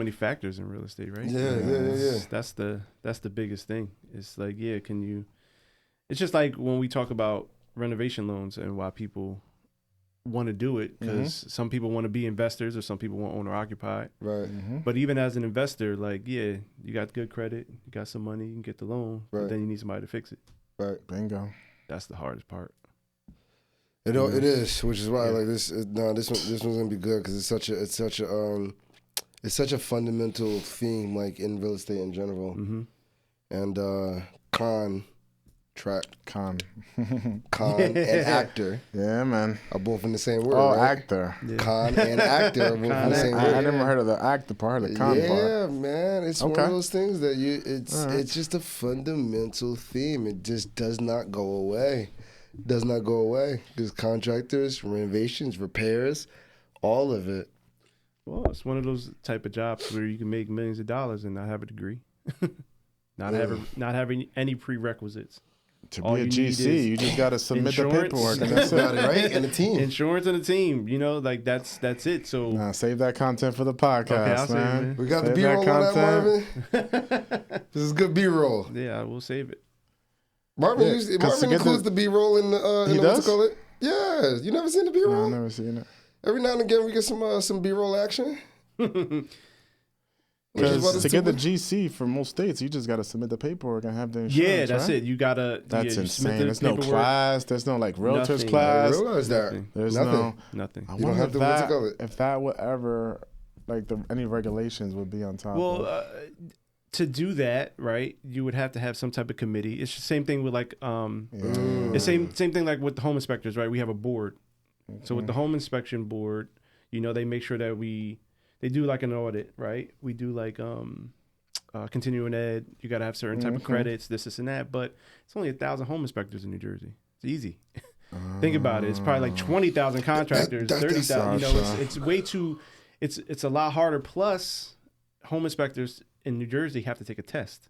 many factors in real estate, right? Yeah. That's the biggest thing. It's like, can you? It's just like when we talk about renovation loans and why people want to do it, because some people want to be investors or some people want owner occupied. Right. But even as an investor, like, you got good credit, you got some money, you can get the loan, but then you need somebody to fix it. Right. Bingo. That's the hardest part. It is, which is why like this one's gonna be good because it's such a fundamental theme like in real estate in general, and con and actor, man, are both in the same word. Oh, right? actor, con and actor are both in the same word. I never heard of the actor part, the con part. Yeah, man, it's one of those things that it's just a fundamental theme. It just does not go away. Does not go away. There's contractors, renovations, repairs, all of it. Well, it's one of those type of jobs where you can make millions of dollars and not have a degree, not having any prerequisites. To be a GC, you just got to submit the paperwork, and that's it, right? And the team, insurance, and the team. You know, like that's it. So save that content for the podcast, man. We got the B-roll on that, Marvin. This is good B-roll. Yeah, we'll save it. Marvin includes the B-roll in the what's it called it? Yeah, you never seen the B-roll? No, I've never seen it. Every now and again we get some B-roll action. Because to get the GC for most states, you just got to submit the paperwork and have the insurance. Yeah, that's it. You gotta. That's insane. There's no class. There's no like realtors class. I realize that. There's nothing. I wonder if that would ever like any regulations would be on top. Well, to do that, right, you would have to have some type of committee. It's the same thing with like the same thing like with the home inspectors, right? We have a board. So with the home inspection board, they make sure that they do like an audit, right? We do like continuing ed. You got to have certain type of credits, this and that. But it's only 1,000 home inspectors in New Jersey. It's easy. Think about it. It's probably like 20,000 contractors, 30,000. It's way too. It's a lot harder. Plus, home inspectors in New Jersey have to take a test.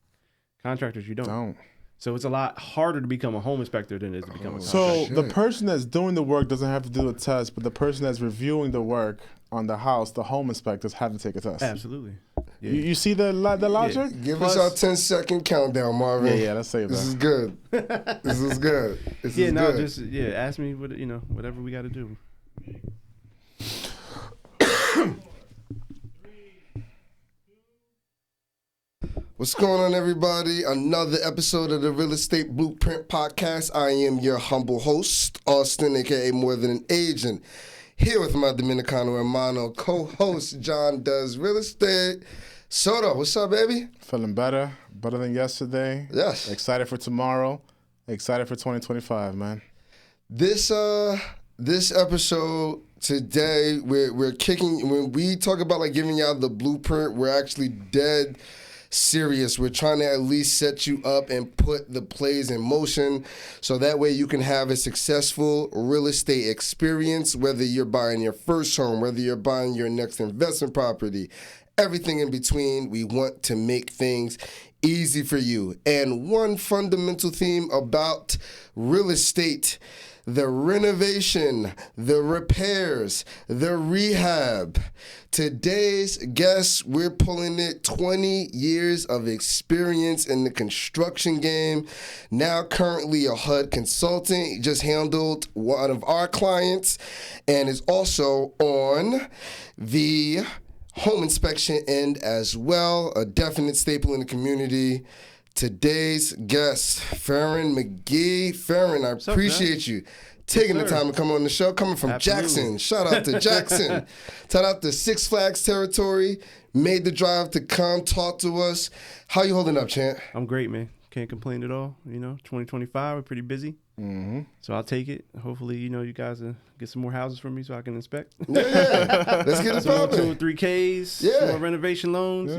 Contractors, you don't. So it's a lot harder to become a home inspector than it is to become a contractor. So the person that's doing the work doesn't have to do a test, but the person that's reviewing the work on the house, the home inspectors have to take a test. Absolutely. Yeah. You see the logic? Yeah. Give us our 10-second countdown, Marvin. Yeah, let's save that. This is good. This is good. This is good. Just ask me whatever we got to do. What's going on, everybody? Another episode of the Real Estate Blueprint Podcast. I am your humble host, Austin, a.k.a. More Than an Agent. Here with my Dominicano hermano, co-host, John Does Real Estate. Soto, what's up, baby? Feeling better than yesterday. Yes. Excited for tomorrow. Excited for 2025, man. This episode today, we're kicking. When we talk about like giving y'all the blueprint, we're actually dead serious. We're trying to at least set you up and put the plays in motion so that way you can have a successful real estate experience, whether you're buying your first home, whether you're buying your next investment property, everything in between. We want to make things easy for you. And one fundamental theme about real estate: the renovation, the repairs, the rehab. Today's guest, we're pulling it 20 years of experience in the construction game. Now currently a HUD consultant. He just handled one of our clients and is also on the home inspection end as well. A definite staple in the community. Today's guest, Feron McGee. Feron, I appreciate you taking the time to come on the show, coming from Jackson. Shout out to Jackson. Shout out to Six Flags territory. Made the drive to come talk to us. How you holding up, champ? I'm great, man. Can't complain at all. 2025, we're pretty busy. Mm-hmm. So I'll take it. Hopefully, you guys get some more houses from me so I can inspect. Yeah. Let's get it popping. 2 or 3 Ks, some more renovation loans,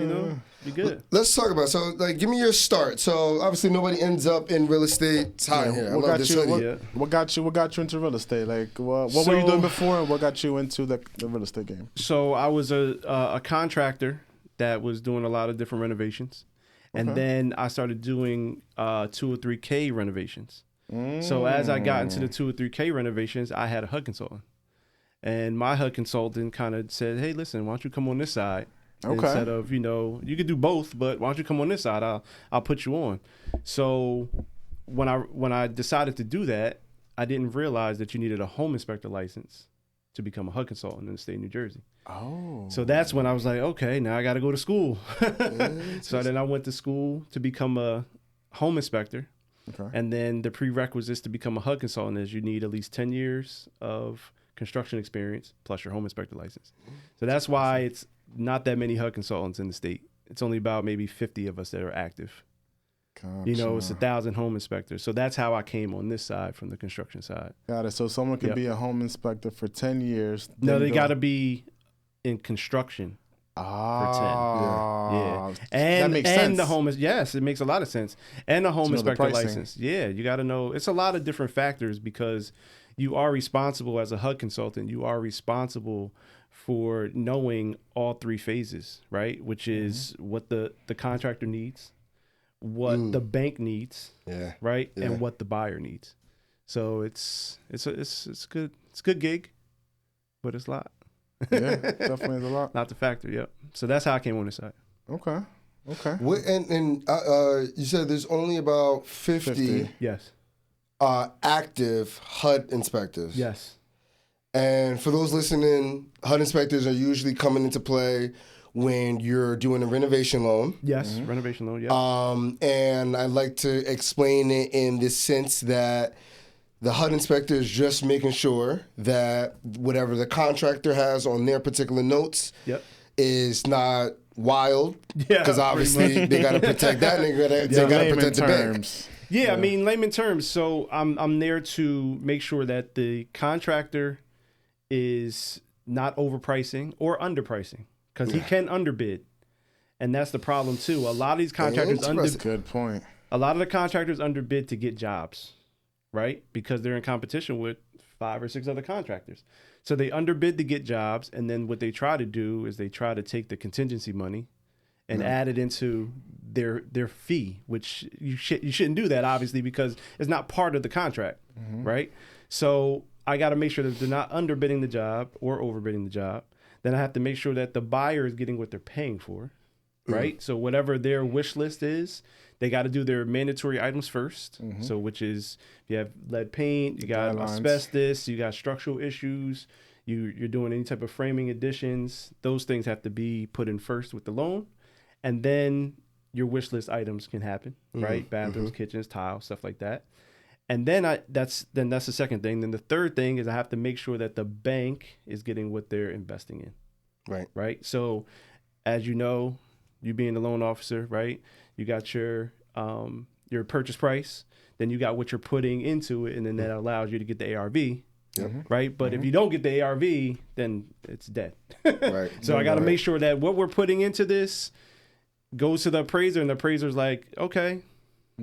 be good. Let's talk about it. So, give me your start. So, obviously, nobody ends up in real estate. It's hot here. What got you into real estate? Like, what were you doing before, and what got you into the real estate game? So, I was a contractor that was doing a lot of different renovations. And then I started doing 2 or 3K renovations. So as I got into the 2 or 3K renovations, I had a HUD consultant. And my HUD consultant kind of said, hey, listen, why don't you come on this side Okay. Instead of, you could do both, but why don't you come on this side? I'll put you on. So when I decided to do that, I didn't realize that you needed a home inspector license to become a HUD consultant in the state of New Jersey. Oh. So that's when I was like, okay, now I got to go to school. So then I went to school to become a home inspector. Okay. And then the prerequisites to become a HUD consultant is you need at least 10 years of construction experience plus your home inspector license. So that's why it's not that many HUD consultants in the state. It's only about maybe 50 of us that are active. Gotcha. It's 1,000 home inspectors. So that's how I came on this side from the construction side. Got it. So someone could be a home inspector for 10 years. No, they got to be in construction for 10. Yeah. And, that makes and sense. yes, it makes a lot of sense. And the home To know the inspector pricing. license. Yeah, you got to know. It's a lot of different factors because you are responsible as a HUD consultant. You are responsible for knowing all three phases, right? Which is what the contractor needs, what the bank needs, right, and what the buyer needs. So it's good. It's a good gig, but it's a lot. Yeah, definitely is a lot. Not the factor. Yep. So that's how I came on this side. Okay. And you said there's only about 50. Yes. Active HUD inspectors. Yes. And for those listening, HUD inspectors are usually coming into play when you're doing a renovation loan. Yes, renovation loan, yeah. And I like to explain it in this sense that the HUD inspector is just making sure that whatever the contractor has on their particular notes is not wild. Yeah, because obviously they got to protect that and they got to protect the bank. Yeah, I mean, layman terms. So I'm there to make sure that the contractor is not overpricing or underpricing because he can underbid. And that's the problem too. A lot of these contractors Good point. A lot of the contractors underbid to get jobs, right? Because they're in competition with 5 or 6 other contractors. So they underbid to get jobs, and then what they try to do is they try to take the contingency money and add it into their fee, which you shouldn't do that, obviously, because it's not part of the contract, right? So I got to make sure that they're not underbidding the job or overbidding the job. Then I have to make sure that the buyer is getting what they're paying for, right? So whatever their wish list is, they got to do their mandatory items first. So which is, you have lead paint, you got asbestos, you got structural issues, you're doing any type of framing additions. Those things have to be put in first with the loan. And then your wish list items can happen, right? Bathrooms, kitchens, tiles, stuff like that. And then that's the second thing. Then the third thing is I have to make sure that the bank is getting what they're investing in. Right. So as you know, you being the loan officer, right? You got your purchase price, then you got what you're putting into it, and then that allows you to get the ARV. Right. But if you don't get the ARV, then it's dead. Right. So I got to make sure that what we're putting into this goes to the appraiser, and the appraiser's like, okay,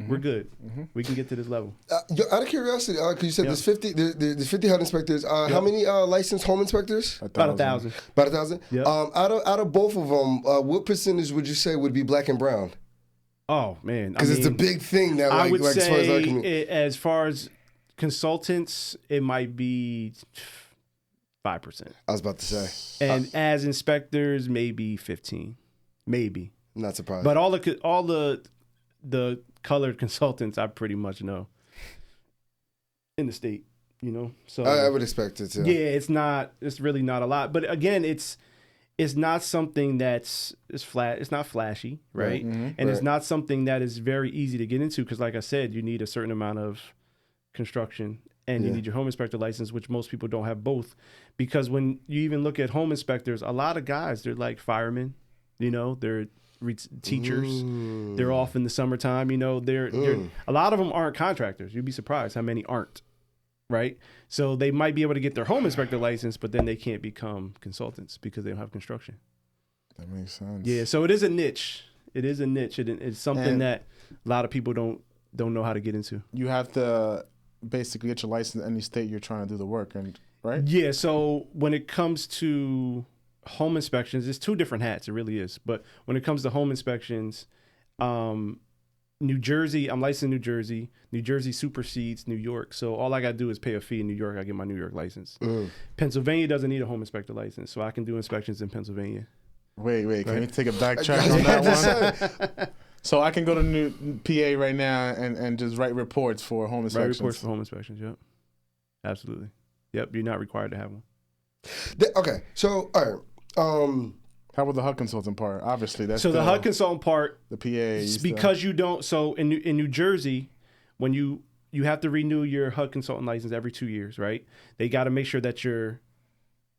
we're good. We can get to this level. Out of curiosity, because you said there's 50 HUD inspectors. How many licensed home inspectors? About 1,000. About 1,000? Yep. Out of both of them, what percentage would you say would be black and brown? Oh, man. Because it's a big thing now. I would say as far as consultants, it might be 5%. I was about to say. And as inspectors, maybe 15. Maybe. Not surprised. But all the colored consultants, I pretty much know in the state, So I would expect it to. Yeah, it's really not a lot. But again, it's not something it's not flashy, right? And it's not something that is very easy to get into because, like I said, you need a certain amount of construction and you need your home inspector license, which most people don't have both. Because when you even look at home inspectors, a lot of guys, they're like firemen, they're teachers. They're off in the summertime. They're a lot of them aren't contractors. You'd be surprised how many aren't, right? So they might be able to get their home inspector license, but then they can't become consultants because they don't have construction. That makes sense. Yeah, so it is a niche. It's something that a lot of people don't know how to get into. You have to basically get your license in any state you're trying to do the work, right? Yeah. So when it comes to home inspections, it's 2 different hats. It really is. But when it comes to home inspections, New Jersey, I'm licensed in New Jersey. New Jersey supersedes New York. So all I got to do is pay a fee in New York. I get my New York license. Pennsylvania doesn't need a home inspector license. So I can do inspections in Pennsylvania. Wait. Can we take a backtrack on that one? So I can go to New PA right now and just write reports for home inspections. Write reports for home inspections. Yep. Absolutely. Yep. You're not required to have one. Okay. So all right. How about the HUD consultant part? Obviously, that's so the HUD consultant part. The PA. Because you don't. So in New Jersey, when you have to renew your HUD consultant license every 2 years, right? They got to make sure that your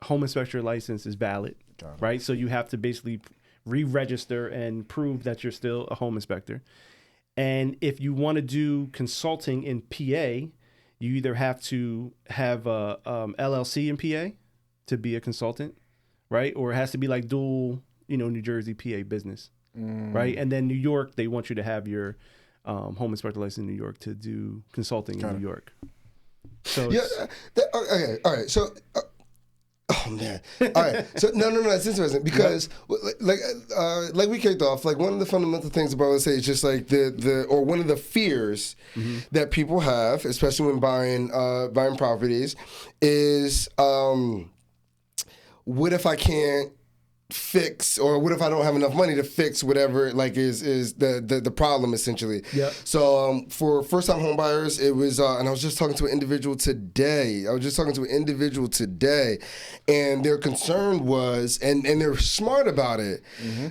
home inspector license is valid, right? So you have to basically re-register and prove that you're still a home inspector. And if you want to do consulting in PA, you either have to have a LLC in PA to be a consultant, right? Or it has to be like dual, New Jersey PA business, right? And then New York, they want you to have your home inspector license in New York to do consulting in New York. So okay, all right. So, oh man, all right. So no, that's interesting because like we kicked off, like one of the fundamental things about let's say is just like or one of the fears that people have, especially when buying properties, is what if I can't fix, or what if I don't have enough money to fix whatever like is the problem essentially. Yeah. So for first time home buyers, it was and I was just talking to an individual today. And their concern was, and they're smart about it,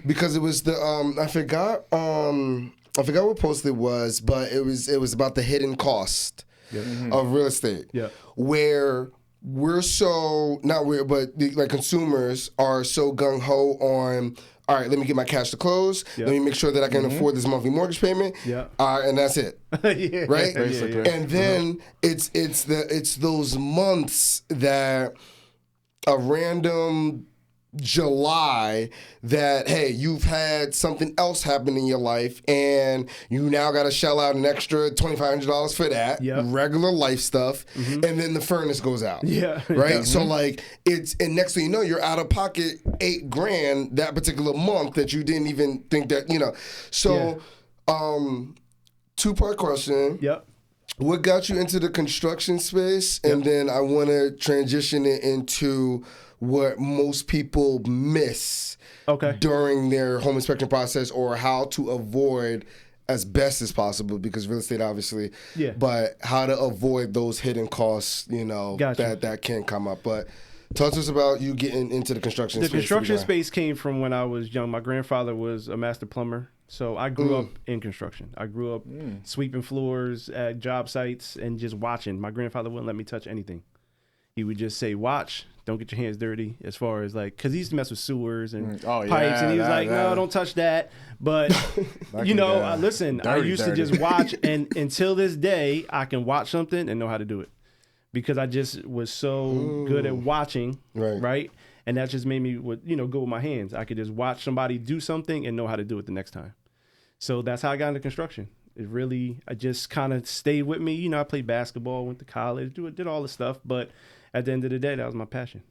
because it was the I forgot what post it was, but it was about the hidden cost of real estate. Yeah. Where we're so like consumers are so gung ho on. All right, let me get my cash to close. Yep. Let me make sure that I can afford this monthly mortgage payment. Yeah. And that's it. Yeah. Right. Yeah. And then it's those months that a random July that, hey, you've had something else happen in your life and you now got to shell out an extra $2,500 for that, regular life stuff, and then the furnace goes out. Yeah. Right? Yeah. So like and next thing you know, you're out of pocket $8,000 that particular month that you didn't even think that, So two-part question. Yep. What got you into the construction space? And then I want to transition it into what most people miss during their home inspection process, or how to avoid as best as possible, because real estate obviously, but how to avoid those hidden costs, that can come up. But talk to us about you getting into the construction space. The construction space came from when I was young. My grandfather was a master plumber. So I grew up in construction. I grew up sweeping floors at job sites and just watching. My grandfather wouldn't let me touch anything. He would just say, watch, don't get your hands dirty, as far as like, because he used to mess with sewers and pipes. And he was like, no, don't touch that. But, listen, I used to just watch. And until this day, I can watch something and know how to do it. Because I just was so good at watching, right? And that just made me, go with my hands. I could just watch somebody do something and know how to do it the next time. So that's how I got into construction. I just kind of stayed with me. I played basketball, went to college, did all this stuff. But at the end of the day, that was my passion.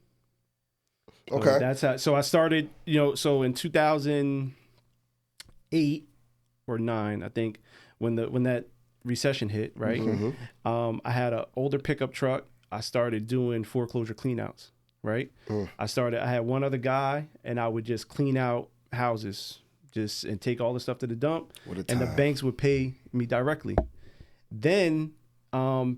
Okay. That's how. So I started, so in 2008 or 9, I think, when that recession hit, right? I had an older pickup truck. I started doing foreclosure cleanouts, right? I had one other guy, and I would just clean out houses and take all the stuff to the dump, and the banks would pay me directly. Then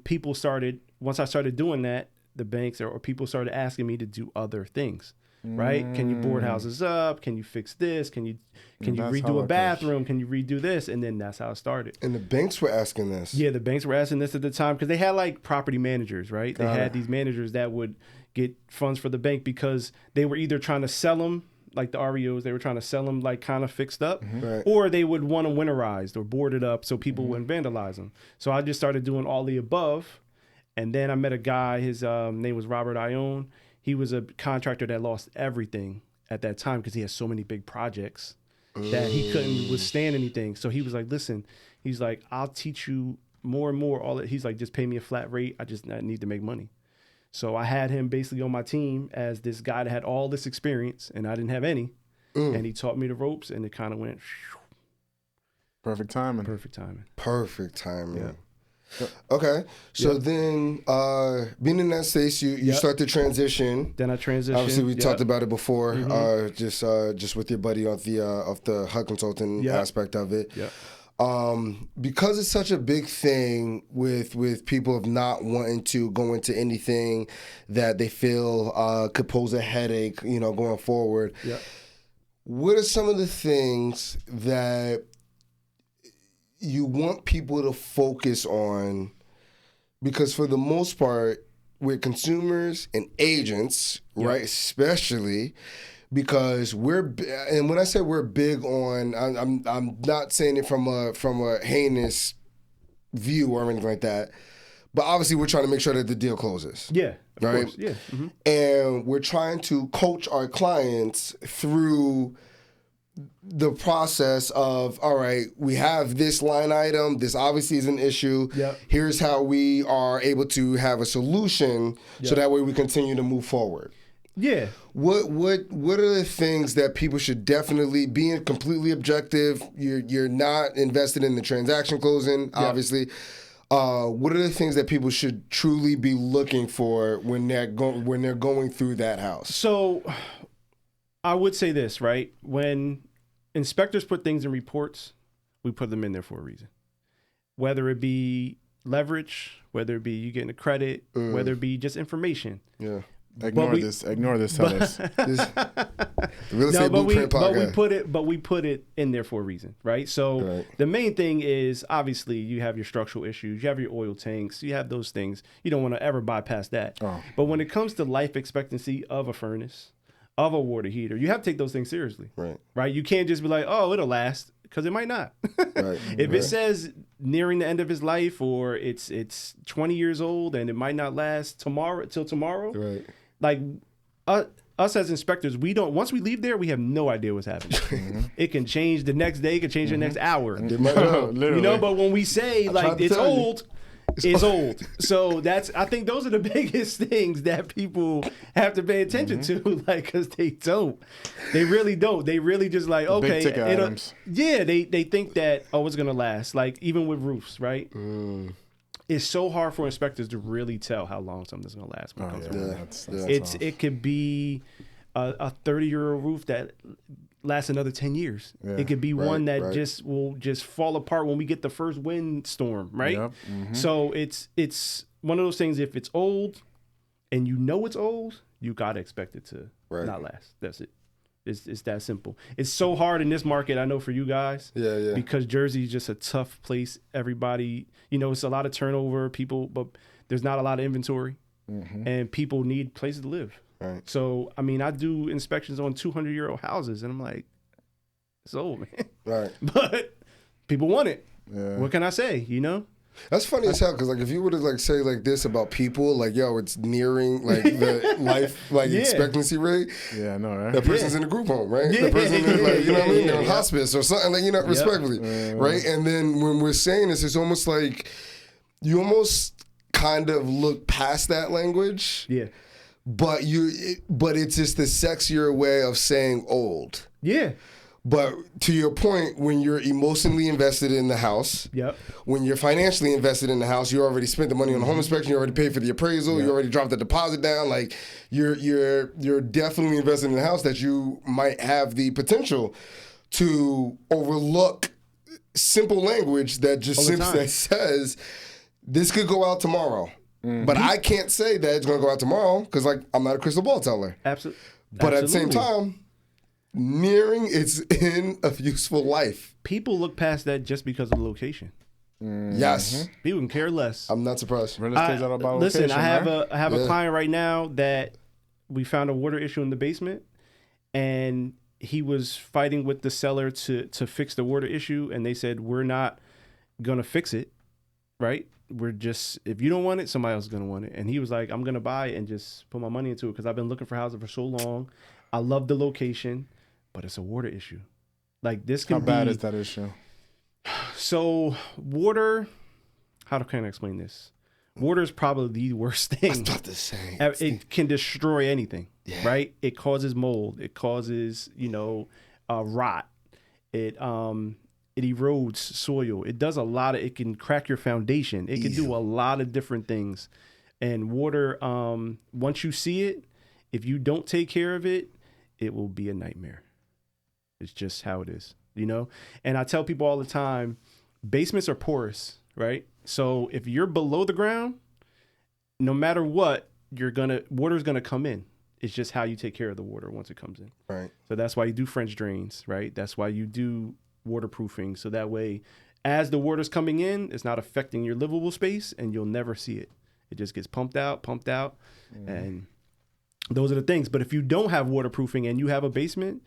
people started, once I stared doing that, the banks or people started asking me to do other things, right? Can you board houses up? Can you fix this? Can you redo a bathroom? Can you redo this? And then that's how it started. And the banks were asking this. Yeah, the banks were asking this at the time because they had like property managers, right? They had these managers that would get funds for the bank because they were either trying to sell them, like the REOs, they were trying to sell them like kind of fixed up, or they would want them winterized or boarded up so people wouldn't vandalize them. So I just started doing all the above. And then I met a guy, his name was Robert Ione. He was a contractor that lost everything at that time because he had so many big projects that he couldn't withstand anything. So he was like, listen, he's like, I'll teach you more and more. He's like, just pay me a flat rate. I need to make money. So I had him basically on my team as this guy that had all this experience, and I didn't have any. And he taught me the ropes, and it kind of went. Perfect timing. Perfect timing. Yeah. Okay. So then, being in that space, you start to transition. Then I transitioned. Obviously, we talked about it before, just with your buddy on the of the HUD consulting aspect of it. Yeah. Because it's such a big thing with people of not wanting to go into anything that they feel could pose a headache, going forward. Yeah. What are some of the things that you want people to focus on? Because for the most part, we're consumers and agents, right? Especially because and when I say we're big on, I'm not saying it from a heinous view or anything like that, but obviously we're trying to make sure that the deal closes. Yeah, of right? course. Yeah. Mm-hmm. And we're trying to coach our clients through the process of, all right, we have this line item. This obviously is an issue. Yep. Here's how we are able to have a solution so that way we continue to move forward. Yeah. What are the things that people should definitely be completely objective? You're not invested in the transaction closing, obviously. What are the things that people should truly be looking for when they're going through that house? So I would say this, right? When inspectors put things in reports, we put them in there for a reason. Whether it be leverage, whether it be you getting a credit, whether it be just information. Yeah. Ignore this, sellers. The real estate blueprint podcast. But we put it in there for a reason, right? So the main thing is obviously you have your structural issues, you have your oil tanks, you have those things. You don't want to ever bypass that. Oh. But when it comes to life expectancy of a furnace, of a water heater, you have to take those things seriously. Right? You can't just be like, oh, it'll last, because it might not. If it says nearing the end of his life, or it's 20 years old and it might not last till tomorrow. Right. Like us as inspectors, once we leave there, we have no idea what's happening. It can change the next day, it can change the next hour. But when we say like it's old, it's old. So I think those are the biggest things that people have to pay attention to, like, because they really don't. They really just like, okay, big ticket items. Yeah, they think that, oh, it's gonna last. Like even with roofs, right? It's so hard for inspectors to really tell how long something's gonna last. It could be a 30-year-old roof that lasts another 10 years. It could be one that just will fall apart when we get the first windstorm, right? Yep. So it's one of those things. If it's old and you know it's old, you gotta expect it to not last. That's it. It's that simple. It's so hard in this market, I know, for you guys. Yeah. Because Jersey is just a tough place. Everybody, it's a lot of turnover, but there's not a lot of inventory, and people need places to live. Right. So, I mean, I do inspections on 200-year-old houses, and I'm like, it's old, man. Right. But people want it. Yeah. What can I say, That's funny as hell, because like if you were to like say like this about people, like, yo, it's nearing like the life expectancy rate. Yeah, I know, right? That person's in a group home, right? The person is like, you know what I mean? They're in hospice or something, like, respectively, right? And then when we're saying this, it's almost like you almost kind of look past that language. Yeah. But it's just the sexier way of saying old. Yeah. But to your point, when you're emotionally invested in the house, when you're financially invested in the house, you already spent the money on the home inspection, you already paid for the appraisal, you already dropped the deposit down. Like you're definitely invested in the house, that you might have the potential to overlook simple language that just simply says this could go out tomorrow. But I can't say that it's going to go out tomorrow because, like, I'm not a crystal ball teller. Absolutely. But at the same time, nearing its end of useful life. People look past that just because of the location. Yes. People can care less. I'm not surprised. Listen, I have a client right now that we found a water issue in the basement, and he was fighting with the seller to fix the water issue, and they said, we're not going to fix it, right? We're just, if you don't want it, somebody else is going to want it. And he was like, I'm going to buy it and just put my money into it because I've been looking for houses for so long. I love the location, but it's a water issue. Like this can be. How bad is that issue? So water, how can I explain this? Water is probably the worst thing. I was about to say. It can destroy anything, right? It causes mold. It causes, rot. It It erodes soil. It does a lot of. It can crack your foundation. It can do a lot of different things. And water, once you see it, if you don't take care of it, it will be a nightmare. It's just how it is, you know? And I tell people all the time, basements are porous, right? So if you're below the ground, no matter what, water's gonna come in. It's just how you take care of the water once it comes in. Right. So that's why you do French drains, right? That's why you do waterproofing. So that way, as the water's coming in, it's not affecting your livable space and you'll never see it. It just gets pumped out. And those are the things. But if you don't have waterproofing and you have a basement,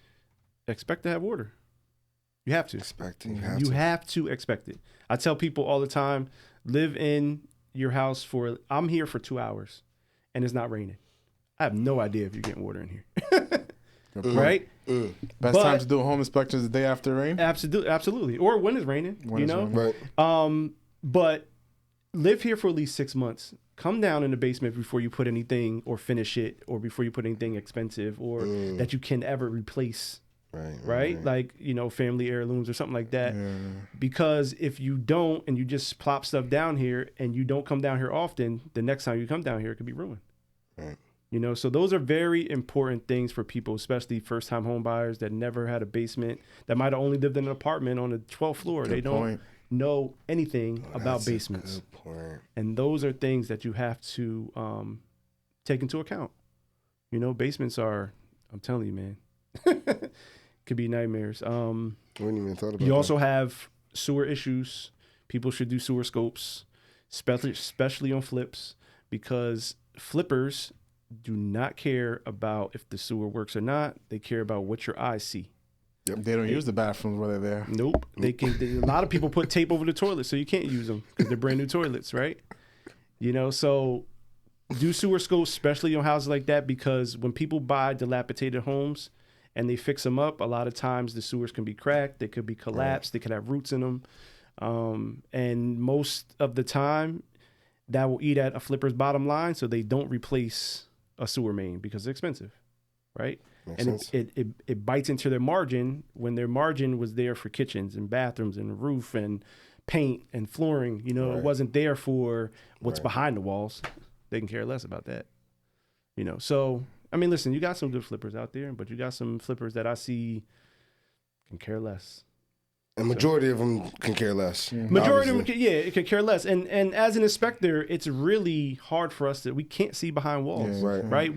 expect to have water. You have to. You have to expect it. I tell people all the time, live in your house I'm here for 2 hours and it's not raining. I have no idea if you're getting water in here. Right? Best time to do a home inspection is the day after rain? Absolutely. Or when it's raining, Right. But live here for at least 6 months. Come down in the basement before you put anything or finish it, or before you put anything expensive or that you can ever replace. Right? Like, family heirlooms or something like that. Yeah. Because if you don't and you just plop stuff down here and you don't come down here often, the next time you come down here, it could be ruined. Right. So those are very important things for people, especially first-time home buyers that never had a basement, that might have only lived in an apartment on the 12th floor. They don't know anything about basements. Good point. And those are things that you have to take into account. Basements are, I'm telling you, man, could be nightmares. I wouldn't even thought about You also have sewer issues. People should do sewer scopes, especially on flips, because flippers do not care about if the sewer works or not. They care about what your eyes see. Yep. They don't use the bathrooms while they're there. Nope. A lot of people put tape over the toilet so you can't use them because they're brand new toilets, right? So do sewer scopes, especially on houses like that, because when people buy dilapidated homes and they fix them up, a lot of times the sewers can be cracked. They could be collapsed. They could have roots in them. And most of the time, that will eat at a flipper's bottom line, so they don't replace a sewer main because it's expensive, right? Makes sense. It bites into their margin when their margin was there for kitchens and bathrooms and roof and paint and flooring. It wasn't there for what's behind the walls. They can care less about that. So, listen, you got some good flippers out there, but you got some flippers that I see can care less. And majority of them can care less. Yeah. Majority of them, it can care less. And as an inspector, it's really hard for us we can't see behind walls, right?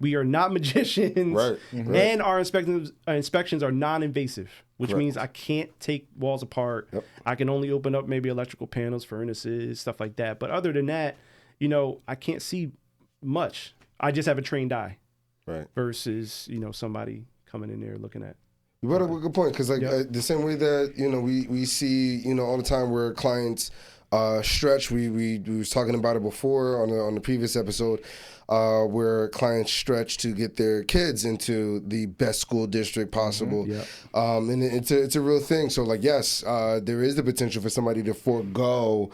We are not magicians, and our inspections are non-invasive, which means I can't take walls apart. Yep. I can only open up maybe electrical panels, furnaces, stuff like that. But other than that, I can't see much. I just have a trained eye, versus somebody coming in there looking at. You brought up a good point, because the same way that we see all the time where clients stretch. We was talking about it before on the previous episode, where clients stretch to get their kids into the best school district possible, and it's a real thing. So yes, there is the potential for somebody to forego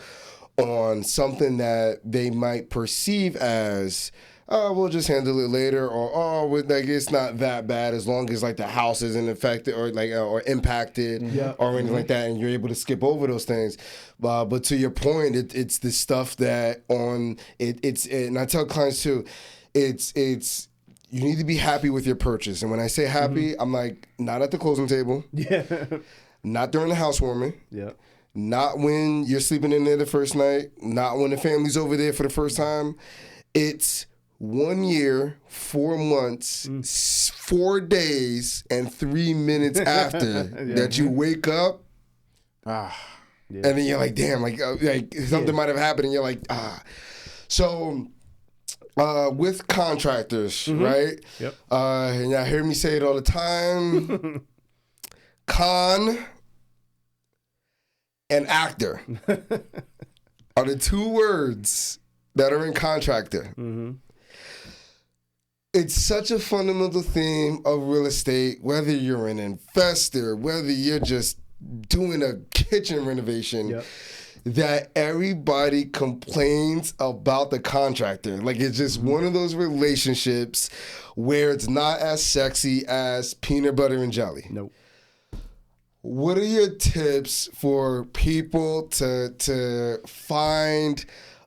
on something that they might perceive as, we'll just handle it later, or it's not that bad as long as the house isn't affected or impacted or anything like that, and you're able to skip over those things. But to your point, it's the stuff that and I tell clients too, it's you need to be happy with your purchase. And when I say happy, I'm not at the closing table, not during the housewarming, not when you're sleeping in there the first night, not when the family's over there for the first time. It's 1 year, 4 months, 4 days, and 3 minutes after that you wake up, and then you're damn, something might have happened, and you're So, with contractors, right? Yep. And y'all hear me say it all the time. Con and actor are the two words that are in contractor. It's such a fundamental theme of real estate, whether you're an investor, whether you're just doing a kitchen renovation, that everybody complains about the contractor. It's just one of those relationships where it's not as sexy as peanut butter and jelly. Nope. What are your tips for people to find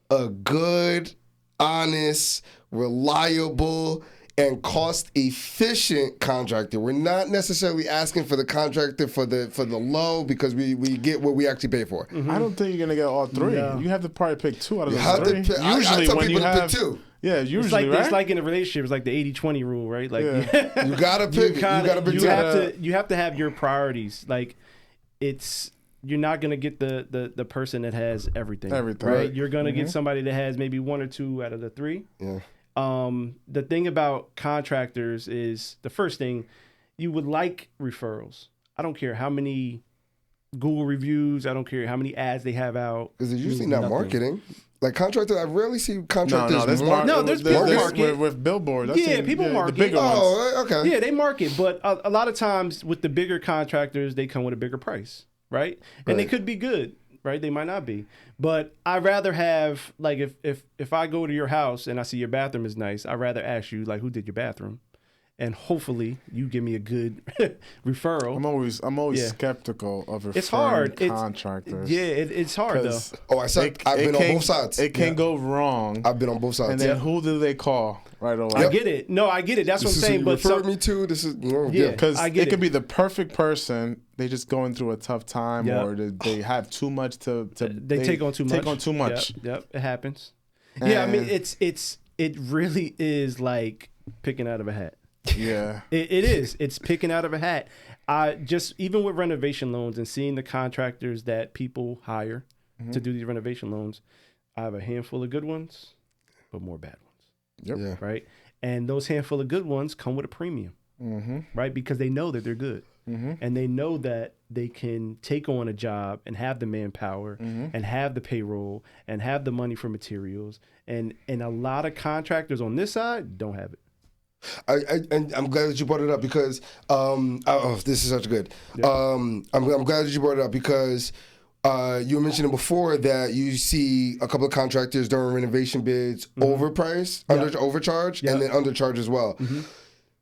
a good, honest, reliable, and cost-efficient contractor? We're not necessarily asking for the contractor for the low, because we get what we actually pay for. I don't think you're gonna get all three. No. You have to probably pick two out of You those have to three. pick- I Usually tell when people you to pick have two. Yeah, usually It's right. like in a relationship, it's like the 80-20 rule, right? Like Yeah. You gotta pick. You gotta pick two. you have to have your priorities. Like you're not gonna get the person that has everything. Everything. Right? Right. You're gonna get somebody that has maybe one or two out of the three. Yeah. The thing about contractors is, the first thing, you would like referrals. I don't care how many Google reviews, I don't care how many ads they have out. Because they're usually means not nothing. marketing. Like contractors, I rarely see contractors. there's there's people market. with billboards. I've Yeah, seen, people market. the bigger ones. Oh, okay. Yeah, they market, but a lot of times with the bigger contractors, they come with a bigger price, right? And they Right. could be good, right? They might not be. But I'd rather have, like, if I go to your house and I see your bathroom is nice, I'd rather ask you, like, who did your bathroom? And hopefully you give me a good referral. I'm always Yeah. skeptical of referring It's hard. contractors. It's hard though. 'Cause Oh, I've been on both sides. It can go wrong. I've been on both sides. And then who do they call right away? I get it. No, I get it. That's This what I'm is saying. who you But referred me to. This is Yeah. Because I get it could it. be the perfect person. They just going through a tough time, Yep. or they have too much to they take on too much. Take on too much. Yep, it happens. Yeah, I mean, And- it really is like picking out of a hat. Yeah. It is. It's picking out of a hat. Even with renovation loans and seeing the contractors that people hire to do these renovation loans, I have a handful of good ones, but more bad ones. Yep. Yeah. Right. And those handful of good ones come with a premium, right? Because they know that they're good. And they know that they can take on a job and have the manpower and have the payroll and have the money for materials. And a lot of contractors on this side don't have it. And I'm glad that you brought it up because this is such good. Yeah. I'm glad that you brought it up because you were mentioning before that you see a couple of contractors during renovation bids overprice, overcharge, and then undercharge as well.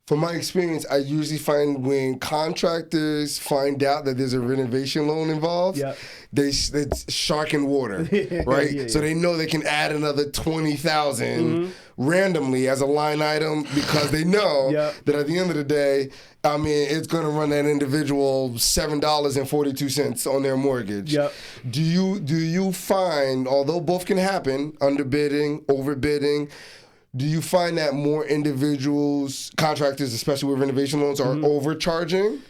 From my experience, I usually find when contractors find out that there's a renovation loan involved, it's shark in water, right? So they know they can add another $20,000 randomly as a line item because they know that at the end of the day, I mean, it's going to run that individual $7.42 on their mortgage. Do you find, although both can happen, underbidding, overbidding, do you find that more individuals, contractors, especially with renovation loans, are overcharging?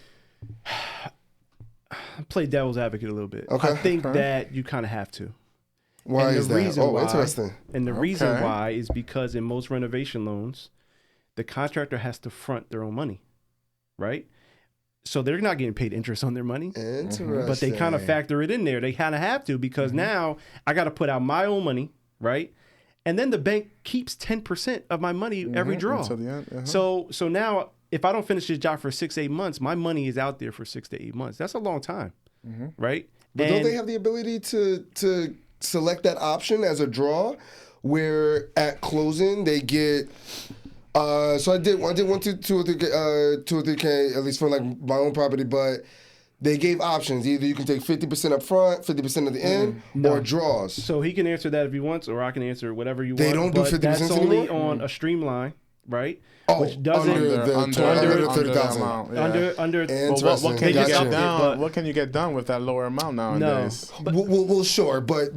Play devil's advocate a little bit. Okay. I think that you kind of have to. Why And is the that? reason why- Interesting. And the reason why is because in most renovation loans, the contractor has to front their own money, right? So they're not getting paid interest on their money. Interesting. But they kind of factor it in there. They kind of have to because now I got to put out my own money, right? And then the bank keeps 10% of my money every draw. Until the end. So now if I don't finish this job for 6-8 months, my money is out there for 6 to 8 months. That's a long time, right? But don't they have the ability to select that option as a draw, where at closing they get? So I did 2 or 3K at least for like my own property, but they gave options. Either you can take 50% up front, 50% at the end, or draws. So he can answer that if he wants, or I can answer whatever you They want. don't do 50% that's only anymore? on a streamline, right? Oh, Which doesn't under the $30,000. under Interesting. What can you Gotcha. get done? But- What can you get done with that lower amount nowadays? Well, sure, but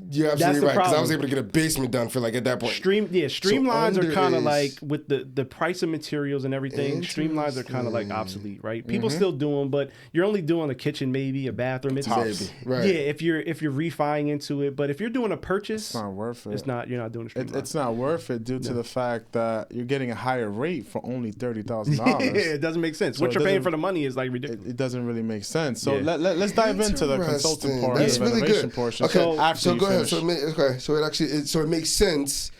you're absolutely right because I was able to get a basement done for like at that point. Streamlines under are kind of is- like with the price of materials and everything. Streamlines are kind of like obsolete, right? People still do them, but you're only doing a kitchen, maybe a bathroom. It's Maybe, right. Yeah, if you're refining into it, but if you're doing a purchase, It's not worth it. you're not doing a streamline. It's not worth it due to the fact that you're getting a higher rate for only $30,000. Yeah, it doesn't make sense. So What it you're paying doesn't- for the money is like ridiculous. It doesn't really make sense. So Yeah. let's dive into the consultant Interesting. part, That's the really renovation good. portion. Okay, after so you go ahead. finish. So it makes sense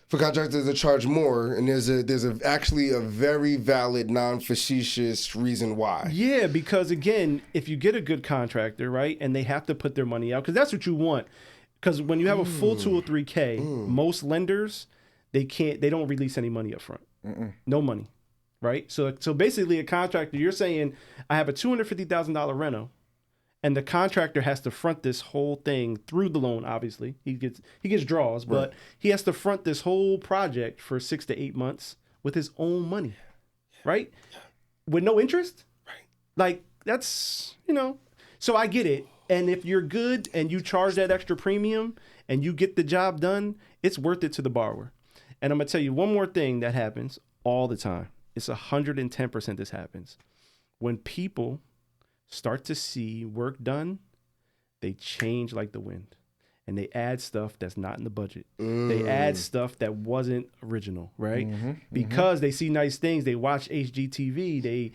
for contractors to charge more, and there's actually a very valid, non-facetious reason why. Yeah, because again, if you get a good contractor, right, and they have to put their money out, because that's what you want. Because when you have a full 2 or 3K, most lenders, they don't release any money up front. No money, right? So basically, a contractor, you're saying I have a $250,000 reno, and the contractor has to front this whole thing through the loan. Obviously, he gets draws, but he has to front this whole project for 6 to 8 months with his own money, right? With no interest, Right. Like that's So I get it. And if you're good and you charge that extra premium and you get the job done, it's worth it to the borrower. And I'm gonna tell you one more thing that happens all the time. It's 110% this happens. When people start to see work done, they change like the wind. And they add stuff that's not in the budget. They add stuff that wasn't original, right? Because they see nice things. They watch HGTV. They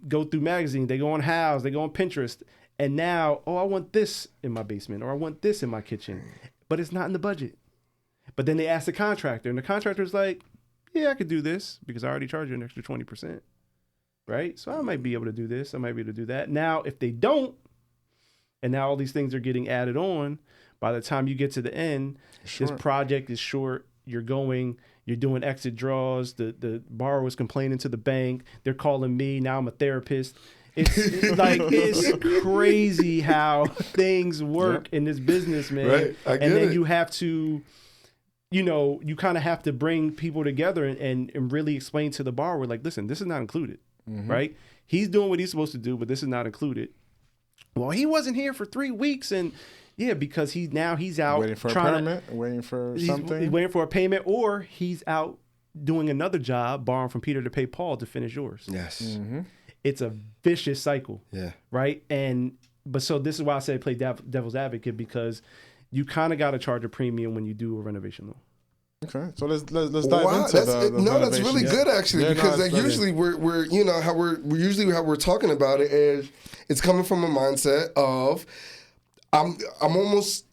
go through magazines. They go on Houzz. They go on Pinterest. And now, I want this in my basement, or I want this in my kitchen. But it's not in the budget. But then they ask the contractor, and the contractor's like, yeah, I could do this because I already charged you an extra 20%. Right? So I might be able to do this. I might be able to do that. Now, if they don't, and now all these things are getting added on, by the time you get to the end, this project is short. You're doing exit draws. The borrower's complaining to the bank. They're calling me. Now I'm a therapist. It's crazy how things work in this business, man. Right. I get and then it. you have to, you kind of have to bring people together and really explain to the borrower, like, listen, this is not included, right? He's doing what he's supposed to do, but this is not included. Well, he wasn't here for 3 weeks, and because he's out waiting for a permit, waiting for something. He's waiting for a payment, or he's out doing another job, borrowing from Peter to pay Paul to finish yours. Yes. It's a vicious cycle. Yeah. Right. So this is why I say play devil's advocate, because you kind of got to charge a premium when you do a renovation loan. Okay, so let's dive into that's really good actually, because usually we're how we're talking about it is it's coming from a mindset of I'm almost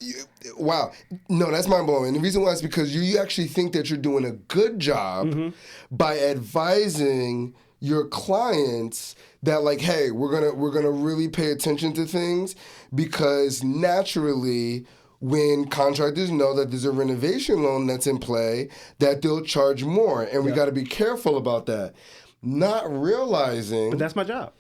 wow. No, that's mind blowing. And the reason why is because you actually think that you're doing a good job by advising your clients that, like, hey, we're gonna really pay attention to things, because naturally, when contractors know that there's a renovation loan that's in play, that they'll charge more, and we got to be careful about that. Not realizing, but that's my job.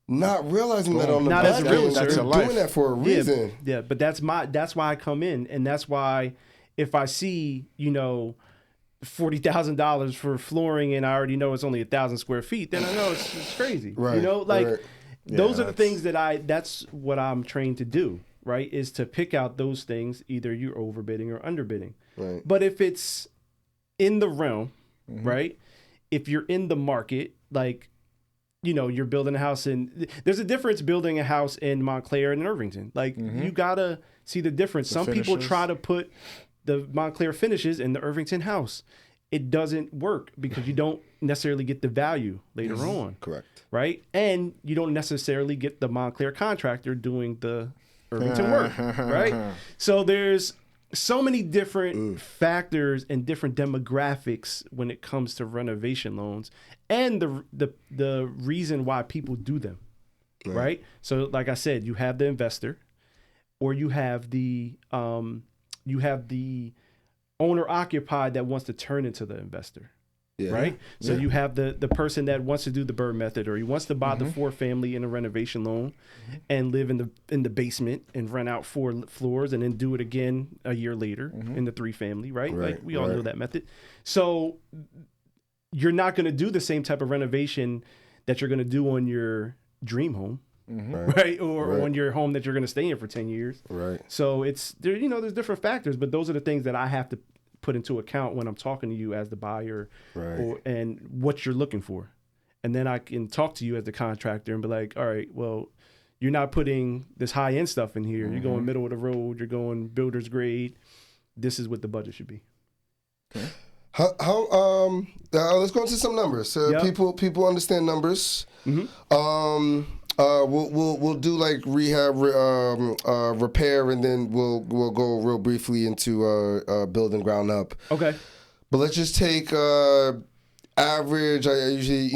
Not realizing that on the Not back as a end, realtor. they're doing that for a reason. Yeah, but that's why I come in, and that's why if I see $40,000 for flooring and I already know it's only 1,000 square feet, then I know it's crazy. Right. Those are the things that's what I'm trained to do. Right, is to pick out those things. Either you're overbidding or underbidding. Right. But if it's in the realm, right? If you're in the market, like, you're building a house there's a difference building a house in Montclair and in Irvington. Like, you gotta see the difference. Some people try to put the Montclair finishes in the Irvington house. It doesn't work because you don't necessarily get the value later on. Correct. Right, and you don't necessarily get the Montclair contractor doing the Irvington work, right? So there's so many different factors and different demographics when it comes to renovation loans, and the reason why people do them, right? So, like I said, you have the investor, or you have the owner occupied that wants to turn into the investor. Yeah. Right. So you have the person that wants to do the Bird method, or he wants to buy the 4-family in a renovation loan and live in the basement and rent out 4 floors and then do it again a year later in the 3-family. Right. Like we all know that method. So you're not going to do the same type of renovation that you're going to do on your dream home. Right. Or on your home that you're going to stay in for 10 years. Right. So it's there, there's different factors, but those are the things that I have to put into account when I'm talking to you as the buyer, and what you're looking for. And then I can talk to you as the contractor and be like, all right, well, you're not putting this high end stuff in here. You're going middle of the road. You're going builder's grade. This is what the budget should be. Okay. Let's go into some numbers. People understand numbers. We'll do like rehab, repair, and then we'll go real briefly into building ground up. Okay. But let's just take average. I usually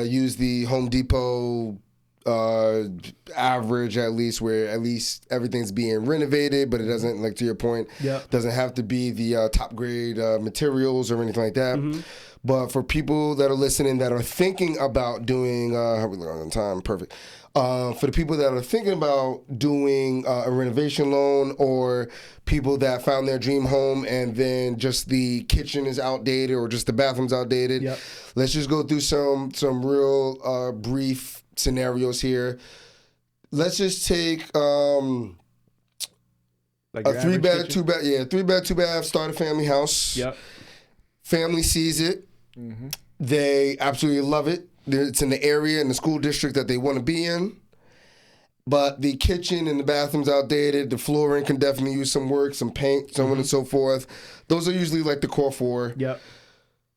use the Home Depot average, at least, where at least everything's being renovated, but it doesn't, like to your point, doesn't have to be the top grade materials or anything like that. But for people that are listening that are thinking about doing, how we look on time? Perfect. For the people that are thinking about doing a renovation loan, or people that found their dream home and then just the kitchen is outdated or just the bathroom's outdated, Yep. let's just go through some real brief scenarios here. Let's just take Like a your 3-bed, average kitchen? 2-bed, 3-bed, 2-bath, starter family house. Yep. Family sees it. They absolutely love it. It's in the area, in the school district that they want to be in. But the kitchen and the bathroom's outdated. The flooring can definitely use some work, some paint, so on and so forth. Those are usually like the core four. Yep.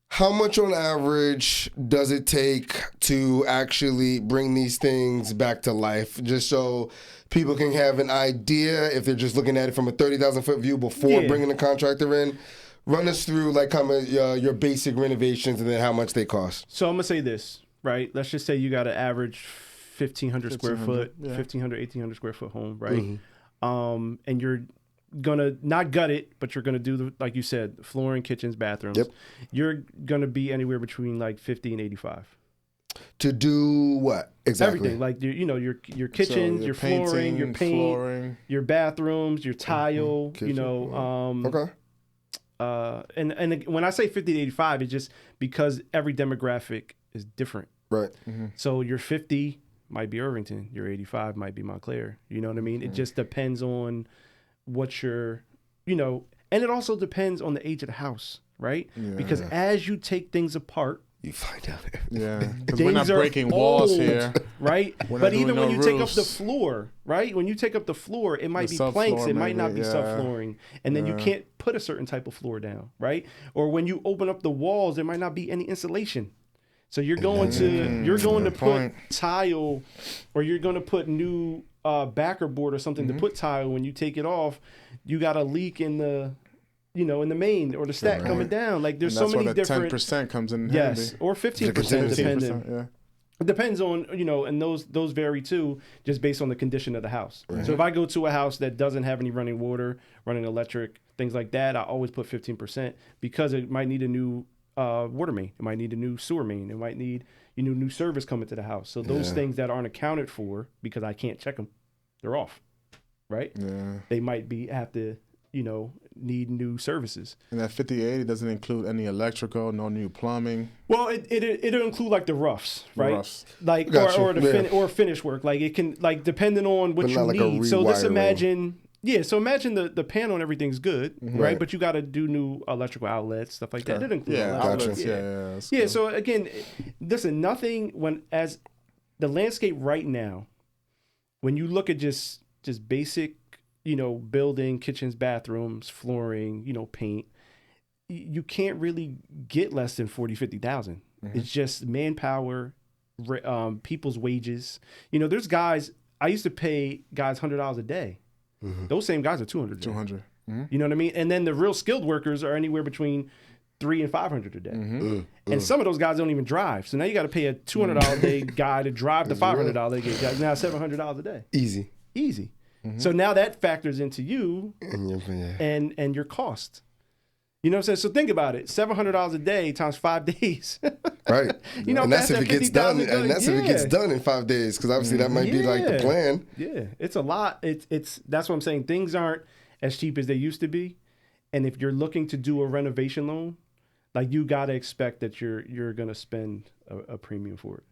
How much on average does it take to actually bring these things back to life? Just so people can have an idea if they're just looking at it from a 30,000-foot view before bringing the contractor in. Run us through like kind of your basic renovations and then how much they cost. So I'm gonna say this, right? Let's just say you got an average 1,500 square foot, 1,500, 1,800 square foot home, right? And you're gonna not gut it, but you're gonna do like you said, flooring, kitchens, bathrooms. Yep. You're gonna be anywhere between like 50 and 85. To do what exactly? Everything, like your kitchens, your flooring, your paint, your bathrooms, your tile. Kitchen, Okay. And when I say 50 to 85, it's just because every demographic is different. Right. So your 50 might be Irvington, your 85 might be Montclair. You know what I mean? It just depends on what and it also depends on the age of the house, right? Yeah. Because as you take things apart, you find out. Yeah, because we're not breaking walls here, right? But even when you take up the floor, right? When you take up the floor, it might be planks, it might not be subflooring, and then you can't put a certain type of floor down, right? Or when you open up the walls, there might not be any insulation. So you're going to put tile, or you're going to put new backer board or something to put tile. When you take it off, you got a leak in the in the main or the stack coming down. Like there's so many different. 10% comes in. Yes, or 15%, depending. Yeah. It depends on and those vary too, just based on the condition of the house. Right. So if I go to a house that doesn't have any running water, running electric, things like that, I always put 15% because it might need a new water main. It might need a new sewer main. It might need new service coming to the house. So those things that aren't accounted for because I can't check them, they're off, right? Yeah. They might have to need new services. And that 50/80 doesn't include any electrical, no new plumbing. Well, it'll include like the roughs, right? Like or finish work. Like it can depending on what you need. So let's imagine. Yeah, so imagine the panel and everything's good, right? But you got to do new electrical outlets, stuff like that. It includes outlets. Yeah. So again, listen, nothing as the landscape right now, when you look at just basic, building, kitchens, bathrooms, flooring, paint, you can't really get less than 40,000-50,000. It's just manpower, people's wages. There's guys, I used to pay guys $100 a day. Those same guys are $200. You know what I mean? And then the real skilled workers are anywhere between $300 and $500 a day. And some of those guys don't even drive. So now you got to pay a $200 a day guy to drive the $500 a day guy. Now $700 a day. Easy. So now that factors into you and your cost. You know what I'm saying? So think about it. $700 a day times 5 days. Right. And that's if it gets done. And that's if it gets done in 5 days. Because obviously that might be like the plan. Yeah. It's a lot. It's that's what I'm saying. Things aren't as cheap as they used to be. And if you're looking to do a renovation loan, like you got to expect that you're going to spend a premium for it.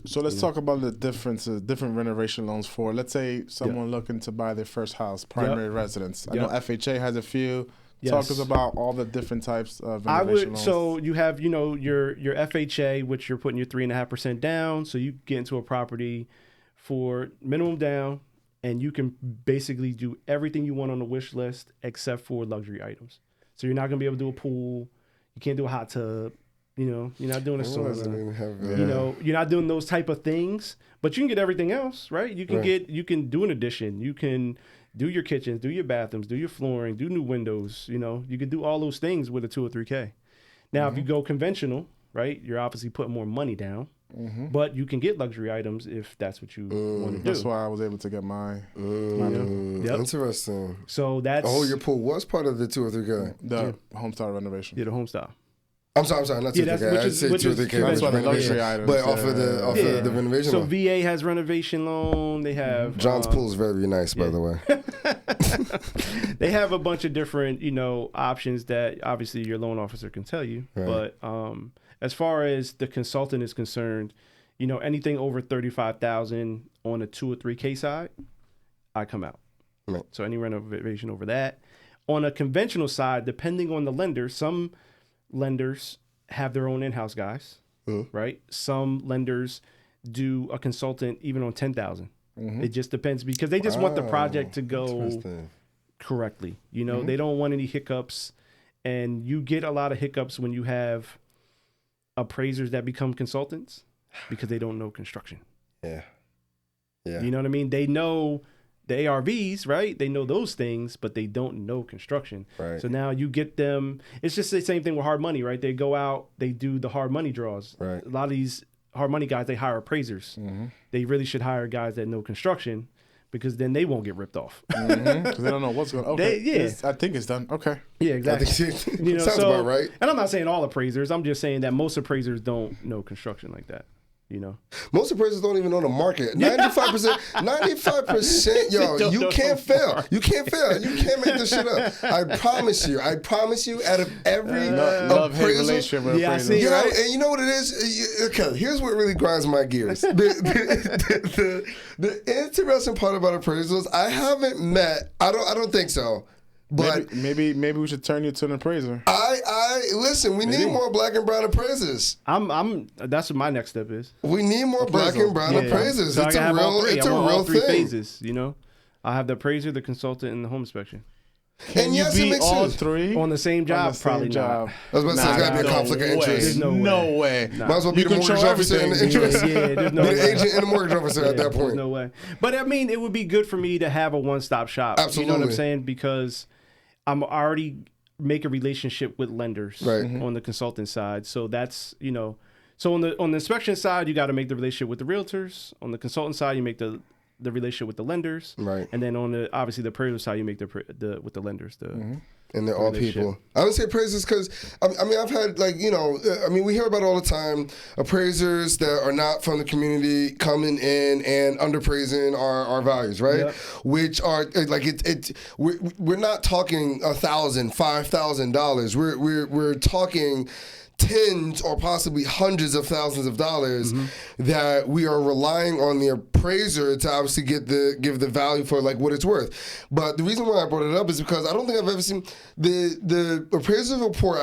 So let's talk about the differences, different renovation loans for, let's say, someone looking to buy their first house, primary residence. I know FHA has a few. Talk to us about all the different types of renovation loans. So you have, your FHA, which you're putting your 3.5% down. So you get into a property for minimum down, and you can basically do everything you want on the wish list except for luxury items. So you're not going to be able to do a pool. You can't do a hot tub. You're not doing a sauna. You're not doing those type of things, but you can get everything else, right? You can do an addition. You can do your kitchens, do your bathrooms, do your flooring, do new windows. You can do all those things with a 2 or 3K. Now, if you go conventional, right, you're obviously putting more money down, but you can get luxury items if that's what you want to do. That's why I was able to get mine. Interesting. So that's your pool was part of the 2 or 3K. The home style renovation. Yeah, the home style. I'm sorry, not 2 or 3K. I said 2 or 3K. That's what luxury items. But off of the renovation. So loan. VA has renovation loan. They have John's pool is very nice, by the way. They have a bunch of different, options that obviously your loan officer can tell you. Right. But as far as the consultant is concerned, anything over 35,000 on a 2 or 3K side, I come out. Right. So any renovation over that. On a conventional side, depending on the lender, some lenders have their own in-house guys, right? Some lenders do a consultant even on 10,000. It just depends because they just want the project to go correctly. They don't want any hiccups, and you get a lot of hiccups when you have appraisers that become consultants because they don't know construction. Yeah. You know what I mean? They know the ARVs, right? They know those things, but they don't know construction. Right. So now you get them. It's just the same thing with hard money, right? They go out, they do the hard money draws. Right. A lot of these hard money guys, they hire appraisers. They really should hire guys that know construction because then they won't get ripped off. Because they don't know what's going on. Okay. I think it's done. Okay. Yeah, exactly. Sounds about right. And I'm not saying all appraisers. I'm just saying that most appraisers don't know construction like that. Most appraisers don't even know the market. 95%, yo, you can't fail. You can't fail. You can't make this shit up. I promise you, out of every love-hate relationship with appraisers. And you know what it is? Okay, here's what really grinds my gears. The interesting part about appraisals, I haven't met, I don't think so. But maybe we should turn you to an appraiser. I listen. We need more black and brown appraisers. That's what my next step is. We need more black and brown appraisers. So it's a real three thing. Phases, I have the appraiser, the consultant, and the home inspection. Can you be all three on the same job? Probably not. I was about to say, there's got to be a conflict of interest. There's no way. Might as well be the mortgage officer and the interest. There's no be way. the agent and the mortgage officer at that point. There's no way. But I mean, it would be good for me to have a one-stop shop. Absolutely. You know what I'm saying? Because I'm already make a relationship with lenders on the consultant side. So that's, so on the inspection side, you got to make the relationship with the realtors. On the consultant side, you make the relationship with the lenders. Right. And then on the appraisal side, you make the with the lenders. And they're all people. I would say appraisers because, I mean, I've had we hear about it all the time, appraisers that are not from the community coming in and underpraising our values, right? Yep. Which are, we're not talking $1,000, $5,000. We're talking tens or possibly hundreds of thousands of dollars that we are relying on the appraiser to obviously give the value for what it's worth. But the reason why I brought it up is because I don't think I've ever seen the appraiser report.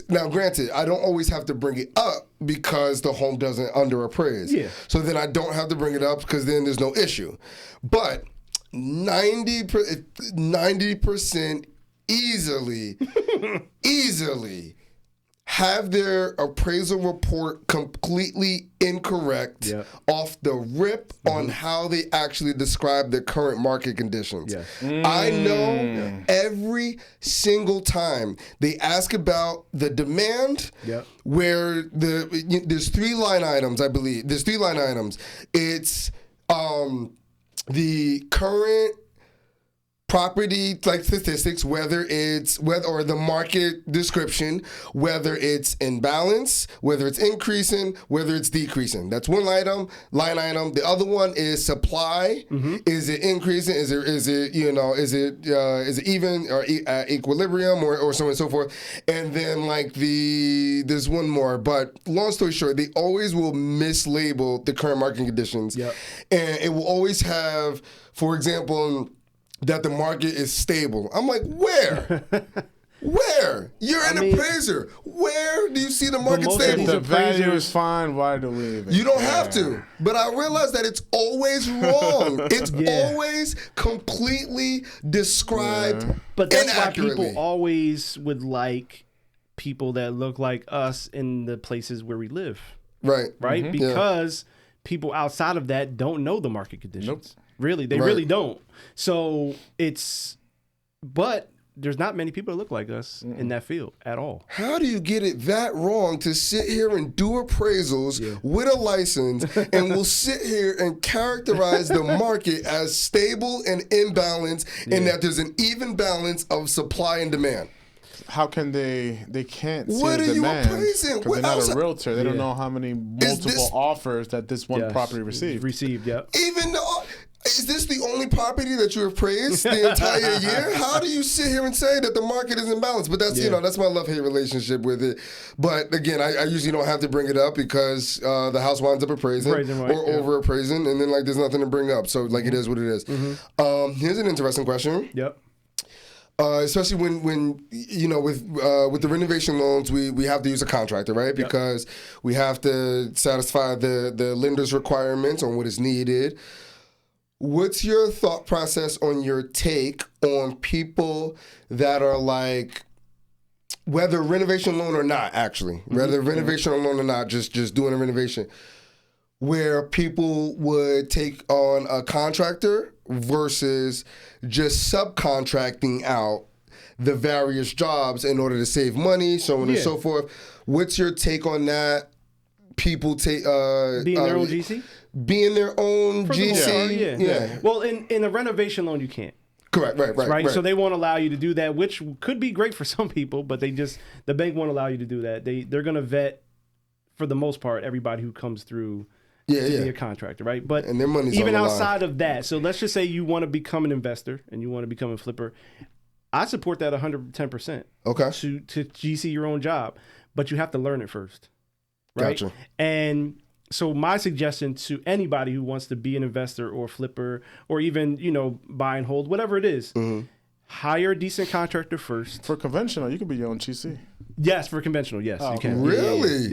Now granted, I don't always have to bring it up because the home doesn't under appraise. Yeah. So then I don't have to bring it up because then there's no issue. But 90% easily have their appraisal report completely incorrect off the rip on how they actually describe the current market conditions. I know every single time they ask about the demand, where there's 3 line items, I believe. There's 3 line items. It's the current property statistics, whether or the market description, whether it's in balance, whether it's increasing, whether it's decreasing. That's one line item. The other one is supply. Is it increasing? Is it even or equilibrium or so on and so forth? And then there's one more. But long story short, they always will mislabel the current market conditions, and it will always have, for example, that the market is stable. I'm like, where? Where? You're an appraiser. Where do you see the market stable? If the value is fine, why do we even You don't have to. But I realize that it's always wrong. It's always completely described But that's why people always would like people that look like us in the places where we live. Right? Because people outside of that don't know the market conditions. Really, they really don't. So but there's not many people that look like us in that field at all. How do you get it that wrong to sit here and do appraisals with a license and we'll sit here and characterize the market as stable and imbalanced and that there's an even balance of supply and demand? how can they can't see What the are you demand appraising? because they're not a realtor. They don't Yeah. know how many multiple offers that this one property received. Yep. Even though, is this the only property that you appraised the entire year? How do you sit here and say that the market is imbalanced? But that's that's my love-hate relationship with it. But again, I usually don't have to bring it up because the house winds up appraising or over-appraising, and then like there's nothing to bring up. So like it is what it is. Here's an interesting question. Yep. Especially when with the renovation loans, we have to use a contractor, right? Because we have to satisfy the lender's requirements on what is needed. What's your thought process on your take on people that are like, whether renovation loan or not, actually, whether renovation loan or not, just doing a renovation, where people would take on a contractor versus just subcontracting out the various jobs in order to save money, so on and so forth. What's your take on that? People take being their own GC? Being their own GC. Yeah. Well, in a renovation loan, you can't. Correct. Right. So they won't allow you to do that, which could be great for some people, but the bank won't allow you to do that. They're going to vet, for the most part, everybody who comes through to be a contractor, right? But and their money's even outside of that, so let's just say you want to become an investor and you want to become a flipper. I support that 110%. Okay. To GC your own job, but you have to learn it first, right? Gotcha. And so my suggestion to anybody who wants to be an investor or flipper or even, buy and hold, whatever it is, hire a decent contractor first. For conventional, you can be your own GC. Yes, for conventional, yes. You can. Really?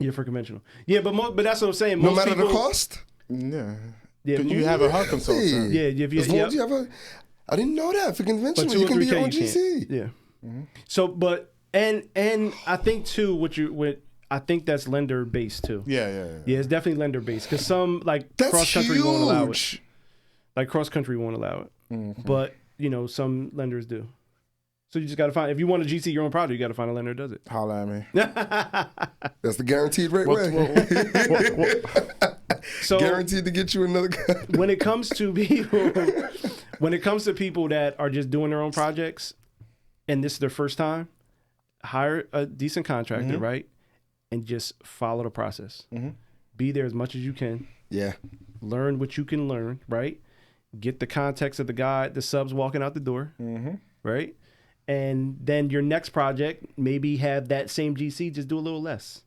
Yeah, for conventional. Yeah, but that's what I'm saying. No matter the cost? Yeah. You have a HUD consultant. Yeah. As long as you have I didn't know that. For conventional, you can be your own GC. Yeah. Mm-hmm. So, but, and I think too, I think that's lender based too. Yeah, it's definitely lender based because some cross country won't allow it. Like cross country won't allow it, but some lenders do. So you just got to find, if you want to GC your own project, you got to find a lender that does it. Holla at me. That's the guaranteed rate way. So guaranteed to get you another guy. When it comes to people that are just doing their own projects, and this is their first time, hire a decent contractor, right? And just follow the process. Be there as much as you can. Yeah. Learn what you can learn, right? Get the context of the subs walking out the door, right? And then your next project, maybe have that same GC, just do a little less.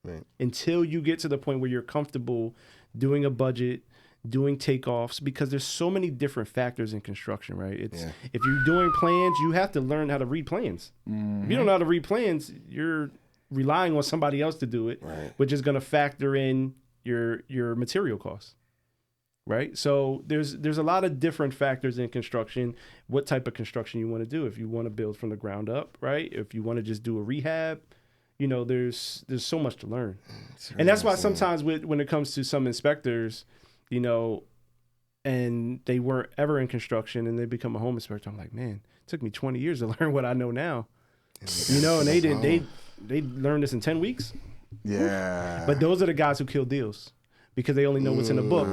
Right. Until you get to the point where you're comfortable doing a budget, doing takeoffs, because there's so many different factors in construction, right? If you're doing plans, you have to learn how to read plans. If you don't know how to read plans, you're relying on somebody else to do it, which is going to factor in your material costs. Right. So there's a lot of different factors in construction, what type of construction you want to do. If you want to build from the ground up, right? If you want to just do a rehab, there's so much to learn. And that's why sometimes when it comes to some inspectors, and they weren't ever in construction and they become a home inspector, I'm like, man, it took me 20 years to learn what I know now. And they learned this in 10 weeks. Yeah. But those are the guys who kill deals. Because they only know what's in the book,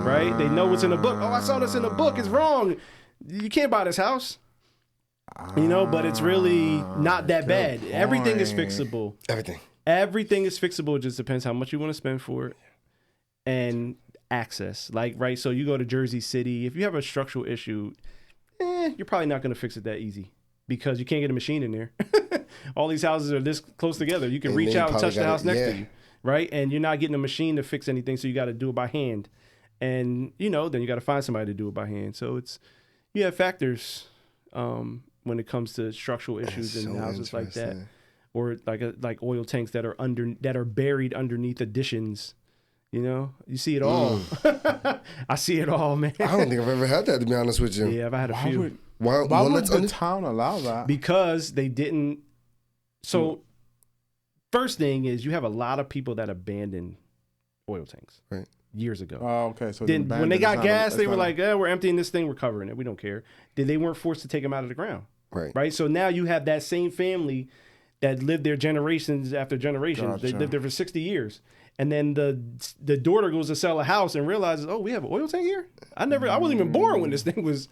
right? They know what's in the book. Oh, I saw this in the book. It's wrong. You can't buy this house. But it's really not that bad. Point. Everything is fixable. Everything is fixable. It just depends how much you want to spend for it. And access. Right? So you go to Jersey City. If you have a structural issue, you're probably not going to fix it that easy. Because you can't get a machine in there. All these houses are this close together. You can reach out and touch the house next to you. Right. And you're not getting a machine to fix anything. So you got to do it by hand. And, then you got to find somebody to do it by hand. So you have factors when it comes to structural issues in houses like that. Or like oil tanks that are buried underneath additions. You see it all. I see it all, man. I don't think I've ever had that, to be honest with you. Yeah, I've had a few. Why would the town allow that? Because they didn't. So first thing is you have a lot of people that abandoned oil tanks years ago. Oh, okay. So then when they got gas, they were like, we're emptying this thing. We're covering it. We don't care. They weren't forced to take them out of the ground. Right. So now you have that same family that lived there generations after generations. Gotcha. They lived there for 60 years. And then the daughter goes to sell a house and realizes, oh, we have an oil tank here? I wasn't even born when this thing was,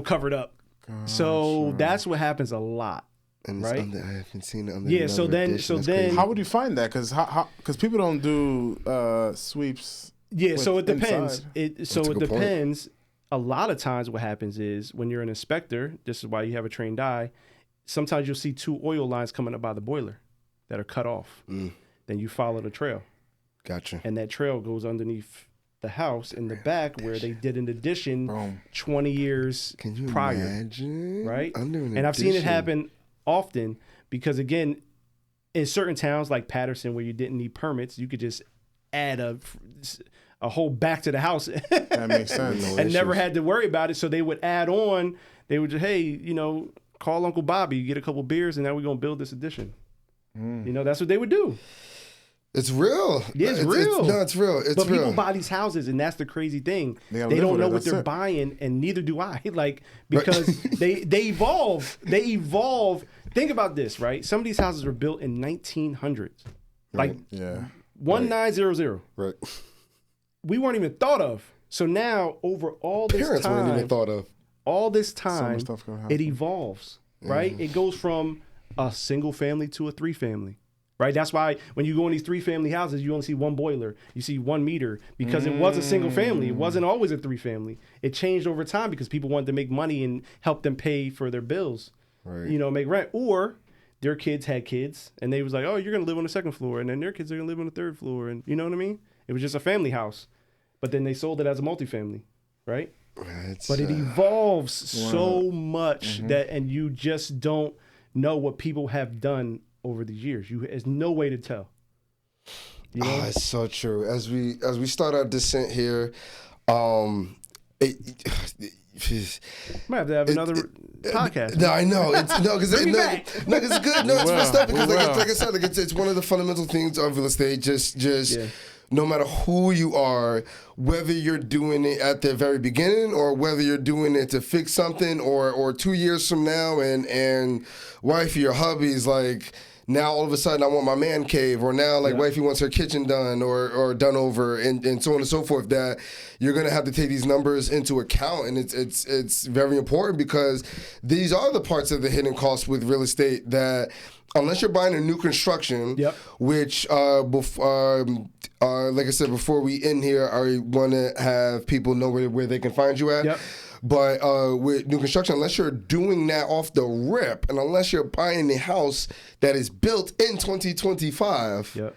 covered up. Gotcha. So that's what happens a lot. And right? I haven't seen it under. Yeah. So then, how would you find that? Because people don't do sweeps. Yeah. So it depends. Inside. It depends. A lot of times, what happens is when you're an inspector, this is why you have a trained eye. Sometimes you'll see 2 oil lines coming up by the boiler that are cut off. Then you follow the trail. Gotcha. And that trail goes underneath the house in the back where they did an addition 20 years prior. Can you imagine? Right? And I've seen it happen often because, again, in certain towns like Patterson where you didn't need permits, you could just add a whole back to the house. That makes sense. And never had to worry about it. So they would add on, they would just, hey, call Uncle Bobby, get a couple beers, and now we're going to build this addition. That's what they would do. It's real. Yeah, it's real. It's real. But people buy these houses, and that's the crazy thing. They don't know what they're buying, and neither do I. Because they evolve. They evolve. Think about this, right? Some of these houses were built in 1900s. Right. 1900. Right. We weren't even thought of. So now, over all this Parents time, weren't even thought of. All this time, it evolves, right? It goes from a single family to a 3-family, right? That's why when you go in these 3-family houses, you only see 1 boiler, you see 1 meter, because it was a single family. It wasn't always a 3-family. It changed over time because people wanted to make money and help them pay for their bills, right? Make rent, or their kids had kids, and they was like, oh, you're gonna live on the 2nd floor, and then their kids are gonna live on the 3rd floor, and you know what I mean? It was just a family house, but then they sold it as a multifamily, right? But it evolves so much and you just don't know what people have done over the years. There's no way to tell. It's so true. As we start our descent here, might have to have another podcast. No, I know. It's good. No, it's messed up because like I said, it's one of the fundamental things of real estate. No matter who you are, whether you're doing it at the very beginning or whether you're doing it to fix something or 2 years from now and wifey or hubby's like, now all of a sudden I want my man cave, or now wifey wants her kitchen done or done over and so on and so forth, that you're going to have to take these numbers into account. And it's very important because these are the parts of the hidden costs with real estate that, unless you're buying a new construction, which, like I said, before we end here, I want to have people know where they can find you at. Yep. But with new construction, unless you're doing that off the rip, and unless you're buying a house that is built in 2025,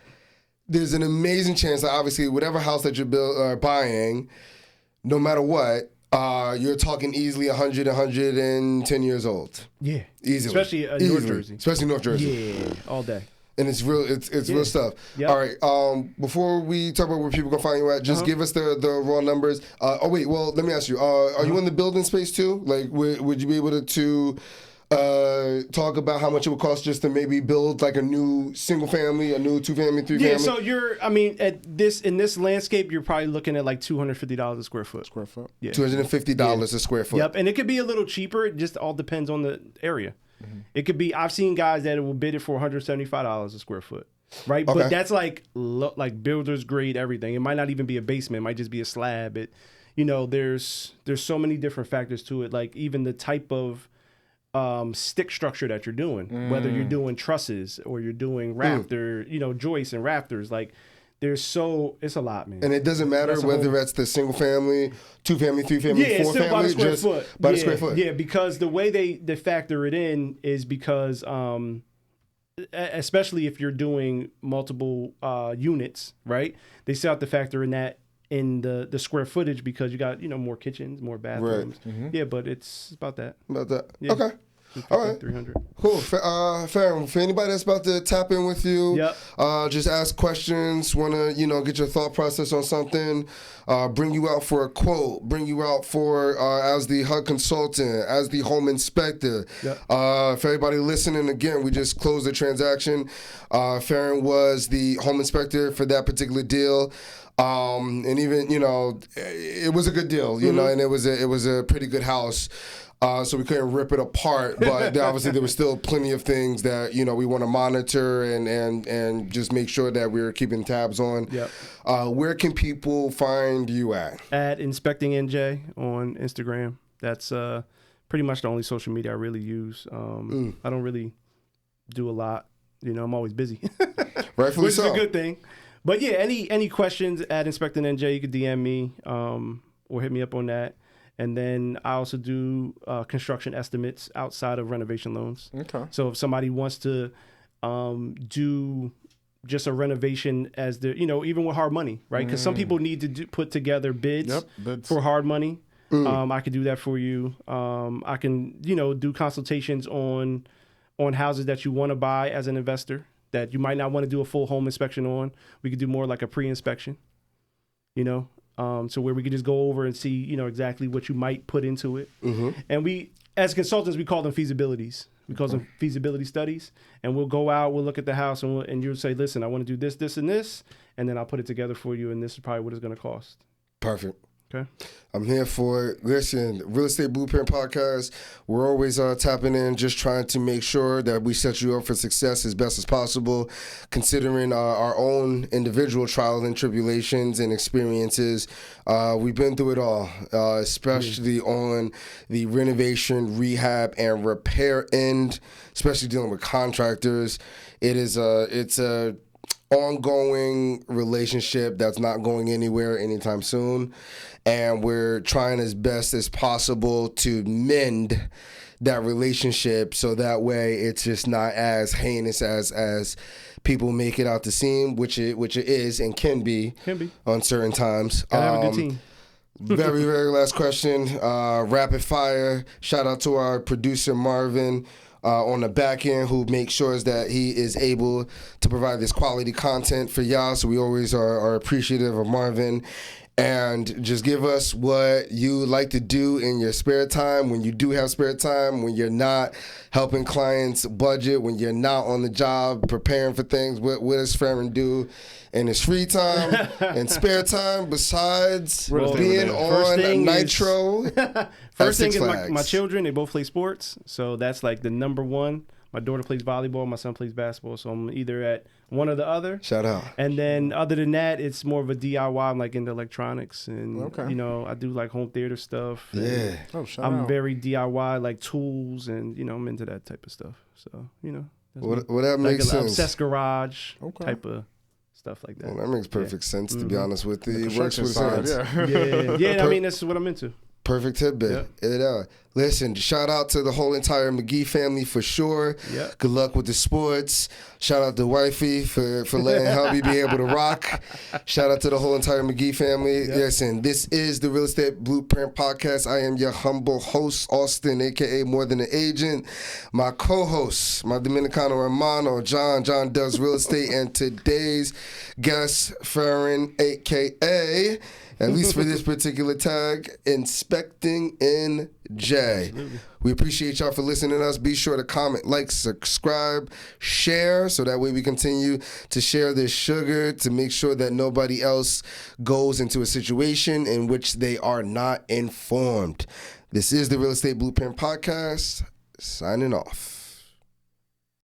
there's an amazing chance that obviously whatever house that you're buying, no matter what, you're talking easily 110 years old. Yeah. Easily. Especially North Jersey. Especially North Jersey. Yeah, all day. And it's real. It's real stuff. Yep. All right. Before we talk about where people can find you at, just give us the raw numbers. Let me ask you. Are you in the building space too? Like, would you be able to talk about how much it would cost just to maybe build like a new single family, a new 2-family, 3-family? Yeah. So in this landscape, you're probably looking at like $250 a square foot. Yeah. $250 a square foot. Yep. And it could be a little cheaper. It just all depends on the area. It could be. I've seen guys that will bid it for $175 a square foot, right? Okay. But that's like builder's grade everything. It might not even be a basement. It might just be a slab. There's so many different factors to it. Like even the type of stick structure that you're doing, whether you're doing trusses or you're doing joists and rafters, like. It's a lot, man. And it doesn't matter whether that's the single family, 2-family, 3-family, 4-family, by the square foot. By the square foot. Yeah, because the way they factor it in is because, especially if you're doing multiple units, right? They still have to factor in that in the square footage because you got more kitchens, more bathrooms. Right. Mm-hmm. Yeah, but it's about that. Yeah. Okay. All right. 300. Cool. Feron, for anybody that's about to tap in with you, just ask questions, want to, get your thought process on something, bring you out for a quote, bring you out for as the HUD consultant, as the home inspector. For everybody listening, again, we just closed the transaction. Feron was the home inspector for that particular deal. And even, it was a good deal, and it was a pretty good house. So we couldn't rip it apart, but obviously there was still plenty of things that we want to monitor and just make sure that we're keeping tabs on. Where can people find you at? At InspectingNJ on Instagram. That's pretty much the only social media I really use. I don't really do a lot. You know, I'm always busy. Rightfully Which so. is a good thing. But yeah, any questions at Inspecting NJ, you could DM me or hit me up on that. And then I also do construction estimates outside of renovation loans. Okay. So if somebody wants to do just a renovation as the, you know, even with hard money, right? Because some people need to put together bids for hard money. I could do that for you. I can, you know, do consultations on houses that you want to buy as an investor that you might not want to do a full home inspection on. We could do more like a pre-inspection, you know, so where we could just go over and see, you know, exactly what you might put into it. And we, as consultants, we call them feasibilities. We call them feasibility studies. And we'll go out, we'll look at the house, and you'll say, listen, I want to do this, this, and this. And then I'll put it together for you, and this is probably what it's going to cost. Perfect. Okay. I'm here for it. Listen, Real Estate Blueprint Podcast, we're always tapping in, just trying to make sure that we set you up for success as best as possible, considering our own individual trials and tribulations and experiences. We've been through it all, especially on the renovation, rehab, and repair end, especially dealing with contractors. It's a ongoing relationship that's not going anywhere anytime soon, and we're trying as best as possible to mend that relationship so that way it's just not as heinous as people make it out to seem, which it is and can be on certain times. Gotta have a good team. Very, very last question, rapid fire. Shout out to our producer Marvin on the back end, who makes sure that he is able to provide this quality content for y'all. So we always are appreciative of Marvin. And just give us what you like to do in your spare time, when you do have spare time, when you're not helping clients budget, when you're not on the job preparing for things. What does Feron do in his free time and spare time besides being on Nitro? First thing is my children, they both play sports. So that's like the number one. My daughter plays volleyball. My son plays basketball. So I'm either at one or the other. Shout out. And then other than that, it's more of a DIY. I'm like into electronics and, you know, I do like home theater stuff. Yeah. I'm very DIY, like tools, and, you know, I'm into that type of stuff. So, you know. Well, that makes sense. Obsessed garage type of stuff like that. Well, that makes perfect sense, to be honest with you. The Works with side, sense. Yeah, I mean, that's what I'm into. Perfect tidbit. Listen, shout out to the whole entire McGee family for sure. Good luck with the sports. Shout out to wifey for letting hubby be able to rock. Shout out to the whole entire McGee family. Listen, this is the Real Estate Blueprint Podcast. I am your humble host, Austin, a.k.a. More Than an Agent. My co-host, my Dominicano hermano, John. John does real estate. And today's guest, Feron, a.k.a., at least for this particular tag, Inspecting NJ. Absolutely. We appreciate y'all for listening to us. Be sure to comment, like, subscribe, share, so that way we continue to share this sugar to make sure that nobody else goes into a situation in which they are not informed. This is the Real Estate Blueprint Podcast, signing off.